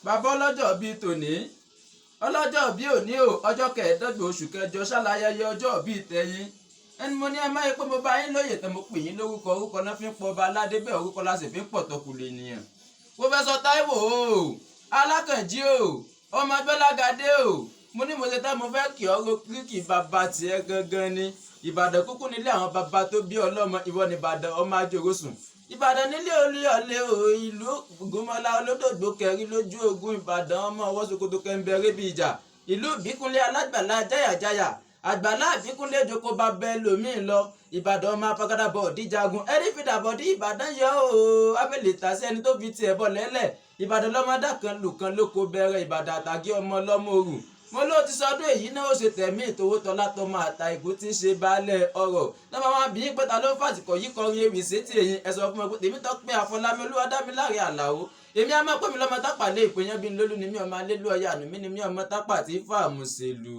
bàbá ọlọ́jọ́ bíi tòní ọlọ́jọ́ bíi òní o ọjọ́ kẹẹ̀ẹ́dọ́gbọ̀n oṣù kẹjọ ṣàlàyé ọjọ́ bíi tẹ̀yìn ẹni mo ní ẹ máa yẹ pé mo bá yín lóye tán mo pè yín lórúkọ orúkọ náà fi ń pọ̀ ọba aládé bẹ́ẹ̀ orúkọ la sì fi ń pọ̀ tọkùlẹ̀ ènìyàn. Pòfẹ́sọ̀ Táíwò o Alákànjí o ọmọ Gbọ́lágadé o mo ní mo ṣe tá mo fẹ́ kí ọ̀rọ̀ kíríkì bàbá tiẹ̀ gangan ni Ìbàdàn kúkú nílé àwọn bàbá tó bí ọlọ́mọ ìwọ ní Ìbàdàn ọmọ Ajórosùn Ìbàdàn nílé Olúyọ̀lé o ìlú Ògúnmọ́lá olódògbò kẹrin lójú ogun Ìbàdàn ọmọ ọwọ́ Sokoto kẹ́ńbẹ́rẹ́ bí ìjà ìlú Ìbíkúnlé alágbàlá jáyàjáyà àgbàlá Ìbíkúnlé joko bá bẹ lómìn lọ Ìbàdàn ọmọ apagada bọ̀ díjagun ẹ̀rí fìdá bọ̀ dí Ìbàdàn yọ o abẹ́lẹ̀ tà sí ẹni tó fi tiẹ̀ bọ̀ lẹ́lẹ̀ Ìbàdàn lọ́mọdá kan lù kan lóko bẹ̀rẹ̀ Ìbàdàn àtàgé ọmọ ọlọ́mọ òrù mo ló ti sọdún èyí náà ó ṣe tẹ̀mí ìtòwó tọ́lá tọmọ àta ìbò tí ń ṣe baálẹ̀ ọ̀rọ̀ lọ́mọ wọn bí pé ta ló ń fàtìkọ̀ yìí kọrin ewì sétí èyí ẹ sọ fún mi pé tèmi tó pé Àfọlámi Olúwadámiláre Àlàó èmi á máa pè mí lọ́mọ tápà lé ìpéyàn bí n lólú ni mí ọmọ alélú ọyà ànú mi ni mí ọmọ tápà tí fàmù ṣèlú.